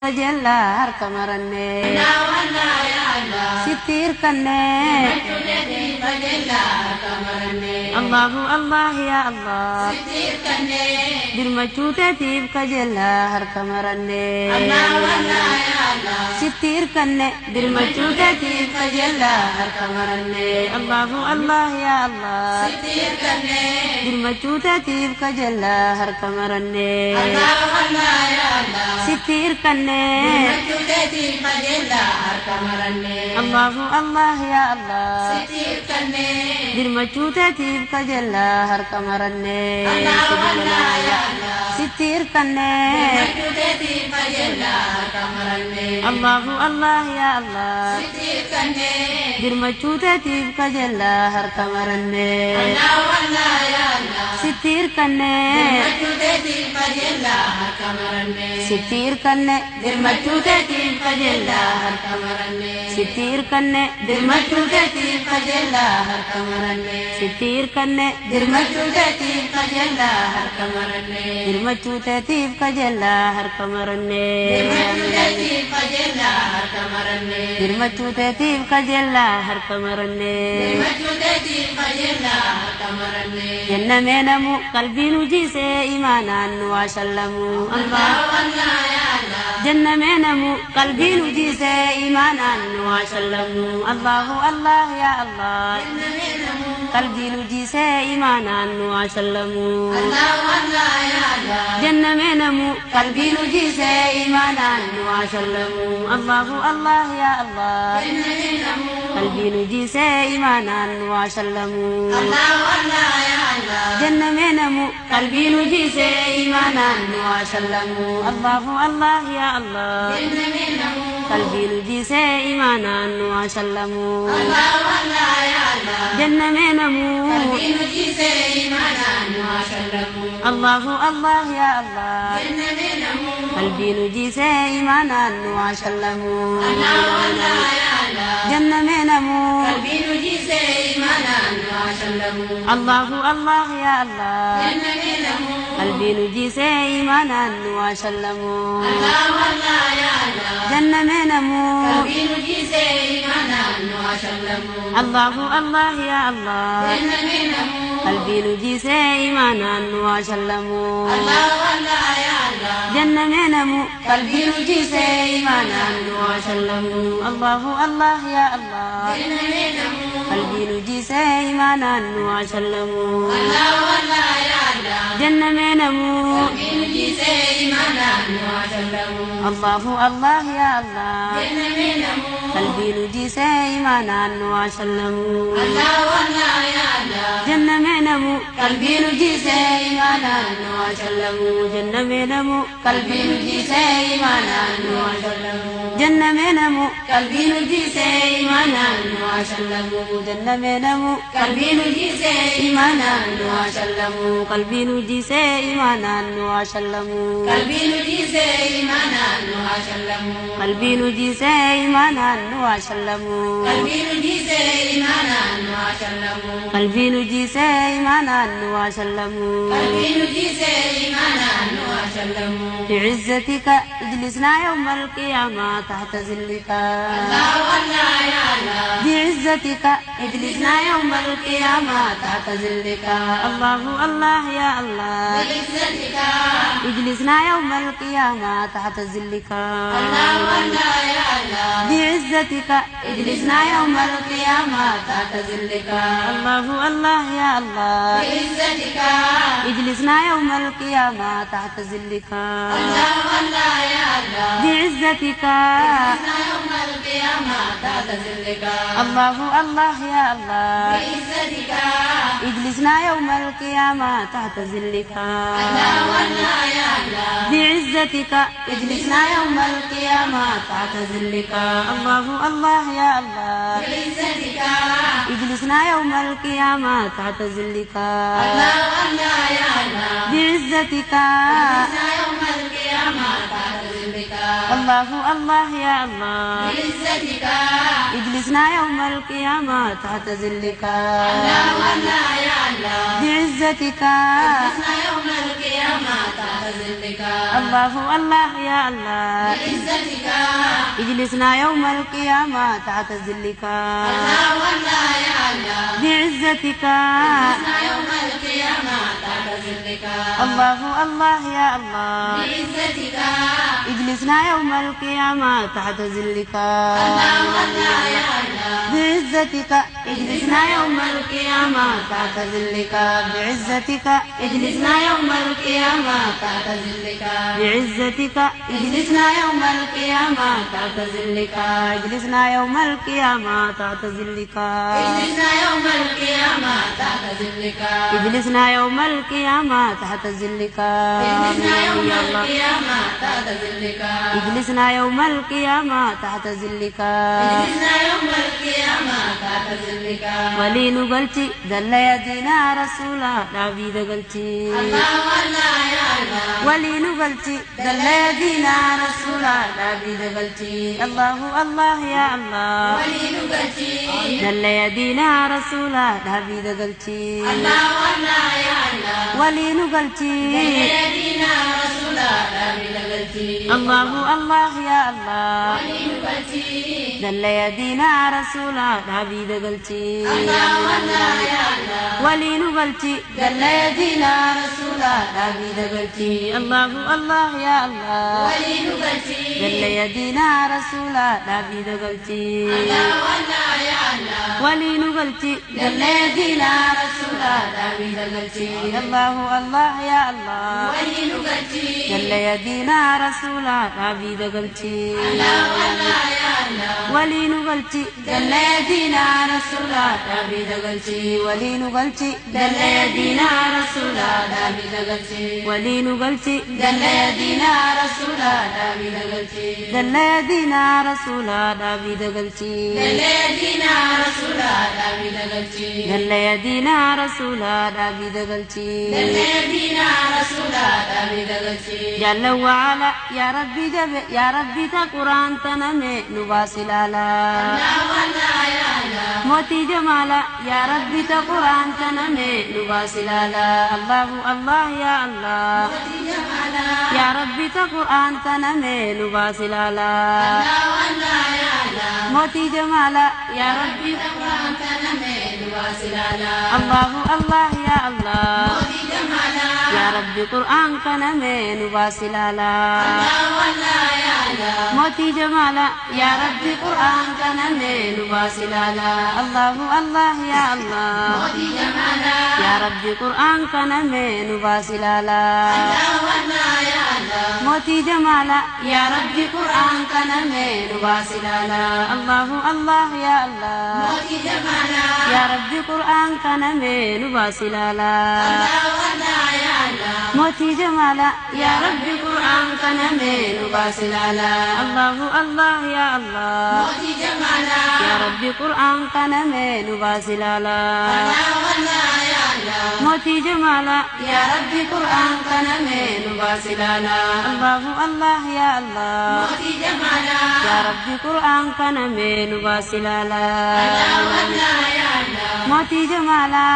جلا هركمرني ستير كني الله الله يا الله ستير كني بالمجهود تيب كجلا هركمرني ستير كني بالمجهود تيب كجلا هركمرني الله الله يا الله ستير كني بالمجهود تيب كجلا هركمرني الله الله يا الله ستير كني الله الله يا الله ستير كني بالمجهوداتي كجلا هركمرني ستير كني بالمجهوداتي كجلا هركمرني الله الله يا الله ستير كني بالمجهوداتي كجلا هركمرني الله الله يا الله ستير كني بالمجهوداتي كجلا هركمرني ستير كني بالمجهوداتي كجلا هركمرني ستير كني بالمجهوداتي كجلا هركمرني ستير كني بالمجهوداتي كجلا هركمرني بالمجهوداتي كجلا هركمرني بالمجهوداتي كجلا هركمرني بالمجهوداتي كجلا هركمرني بالمجهوداتي كجلا هركمرني ينمنمو قلبي نجيسي إيمانا وسلموا الله الله يا الله جنمنمو قلبي نجيسي إيمانا وسلموا الله الله يا الله قلبي نجيسي إيمانا وسلموا الله الله يا الله جنمنمو قلبي نجيسي إيمانا وسلموا الله الله يا الله قلبي نجيسي إيمانا وسلموا الله الله يا الله جنمنمو قلبي نجيسي إيمانا وسلموا الله الله يا الله قلبي نجيسي إيمانا وسلموا الله الله يا الله جنمنمو قلبي نجيسي إيمانا وسلموا الله الله يا الله جنمنمو قلبي نجيسي إيمانا وسلموا الله الله يا الله جنمنمو قلبي نجيسي إيمانا وسلموا الله الله يا الله جنمنمو قلبي نجيسي إيمانا وسلموا الله الله يا الله جنمنمو قلبي نجيسي إيمانا وسلموا الله الله يا الله جنمنمو قلبي نجيسي إيمانا وسلموا الله الله يا الله جنمنمو قلبي نجيسي إيمانا وسلموا الله الله يا الله جنمنمو قلبي نجيسي إيمانا وسلموا الله الله يا الله جنمنمو قلبي نجيسي إيمانا وسلموا الله الله يا الله جنمنمو قلبي نجيسي إيمانا وسلموا الله الله يا الله جنمنمو قلبي نجيسي إيمانا وسلموا جنمنمو قلبي نجيسي إيمانا وسلموا جنمنمو قلبي نجيسي إيمانا وسلموا جنمنمو قلبي نجيسي إيمانا وسلموا قلبي نجيسي إيمانا وسلموا قلبي نجيسي إيمانا وسلموا قلبي نجيسي إيمانا وسلموا قلبي نجيسي إيمانا وسلموا قلبي نجيسي إيمانا وسلموا قلبي نجيسي إيمانا وسلموا بعزتك اجلسنا يوم القيامة تحت ظلك الله الله يا الله بعزتك اجلسنا يوم القيامة تحت ظلك الله الله يا الله بعزتك اجلسنا يوم القيامة تحت ظلك الله الله يا الله بعزتك اجلسنا يوم القيامة تحت ظلك الله الله يا الله بعزتك اجلسنا يوم القيامة تحت ظلك الله الله يا الله بعزتك اجلسنا يوم القيامة تحت ظلك الله الله يا الله بعزتك اجلسنا يوم القيامة تحت ظلك الله الله يا الله بعزتك اجلسنا يوم القيامة تحت ظلك الله الله يا الله بعزتك اجلسنا يوم القيامة تحت ظلك الله الله يا الله بعزتك اجلسنا يوم القيامة تحت ظلك الله الله يا الله بعزتك اجلسنا يوم القيامة تحت ظلك الله الله يا الله بعزتك اجلسنا يوم القيامة تحت ظلك الله الله يا الله بعزتك اجلسنا يوم القيامة تحت ظلك الله الله يا الله بعزتك اجلسنا يوم القيامة تحت ظلك الله الله يا الله بعزتك اجلسنا يوم القيامة تحت ظلك الله الله يا الله بعزتك اجلسنا يوم القيامة تحت ظلك بعزتك اجلسنا يوم القيامة تحت ظلك بعزتك اجلسنا يوم القيامة تحت ظلك اجلسنا يوم القيامة تحت ظلك اجلسنا يوم القيامة تحت ظلك اجلسنا يوم القيامة تحت ظلك اجلسنا يوم يا الله القيامة تحت ظلك اجلسنا يوم القيامة تحت ظلك اجلسنا يوم القيامة تحت ظلك ولي نقلتي دل يدينا رسولا نبي دقلتي الله الله يا الله ولي نقلتي دل يدينا رسولا نبي دقلتي الله الله يا الله ولي نقلتي دل يدينا رسولا نبي دقلتي الله الله يا الله ولي نقلتي يدينا رسولا نبي دقلتي الله الله يا الله ولي نقلتي دل يدينا رسولا نبي دقلتي الله الله يا الله ولي نقلتي دل يدينا رسولا نبي دقلتي الله الله يا الله ولي نقلتي دل يدينا رسولا نبي دقلتي الله الله يا الله ولي نقلتي دل يدينا رسولا نبي دقلتي الله الله يا الله ولي نقلتي دل يدينا رسولا نبي دقلتي الله الله يا الله ولي نقلتي دل يدينا رسولا نبي دقلتي ولي نقلتي دل يدينا رسولا نبي دقلتي ولي نقلتي دل يدينا رسولا نبي دقلتي دل يدينا رسولا نبي دقلتي يدينا رسولا نبي دقلتي دل يدينا رسولا نبي دقلتي يدينا رسولا نبي دقلتي جل وعلا يا ربي جب يا ربي تا قرآن تنمي نباسلالا الله الله يا الله موتي جمالا يا ربي تا قرآن تنمي نباسلالا الله الله يا الله جمالا يا ربي تا قرآن تنمي نباسلالا الله الله يا الله موتي جمالا يا ربي القرآن تنمي واصلالا الله الله يا الله موتي جمالا يا ربي قرآن تنمي نباسلالا الله الله يا الله موتي جمالا يا ربي قرآن تنمي نباسلالا الله الله يا الله موتي جمالا يا ربي قرآن تنمي نباسلالا الله الله يا الله موتي جمالا يا ربي قرآن تنمي نباسلالا الله الله يا الله موتي جمالا يا ربي قرآن تنمي نباسلالا الله الله يا الله موتي جمالا يا ربي قرآن تنمي نباسلالا الله الله يا الله موتي جمالا يا ربي قرآن تنمي نباسلالا الله الله يا الله موتي جمالا يا ربي قرآن تنمي نباسلالا الله الله يا الله موتي جمالا يا ربي قرآن تنمي نباسلالا الله الله يا الله موتي جمالا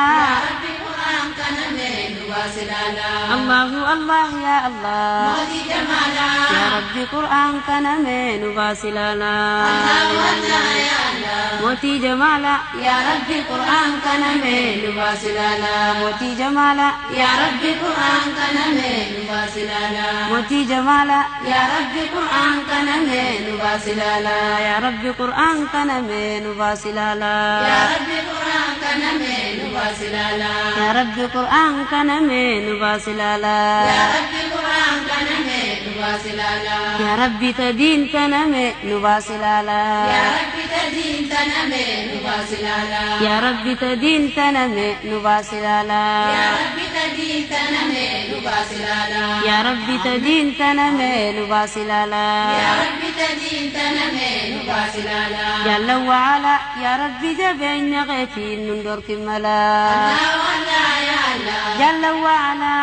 ربي قرآن تنمي واصلالا الله الله يا الله موتي جمالا يا ربي قرآن تنمي نباسلالا الله الله يا الله موتي جمالا يا ربي قرآن تنمي نباسلالا موتي جمالا يا ربي قرآن تنمي واصلالا موتي جمالا يا ربي قرآن تنمي نباسلالا يا ربي قرآن تنمي نباسلالا يا ربي قرآن تنمي واصلالا يا ربي قرآن تنمي نباسلالا يا ربي قرآن تنمي واصلالا يا ربي تدين تنمي نباسلالا يا ربي تدين تنمي واصلالا يا ربي تدين تنمي نباسلالا يا ربي تدين تنمي واصلالا يا ربي تدين تنمي نباسلالا يا ربي تدين تنمي واصلالا جل وعلا يا ربي جبين غيتي نندر كملا الله الله يا الله جل وعلا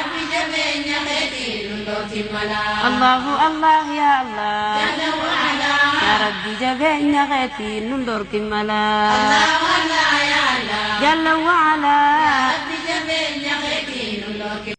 ربي جبين يا خيتي نندور كملا الله الله يا الله جل وعلا يا ربي جبنا غيتي نندر كملا الله الله يا الله جل وعلا يا رب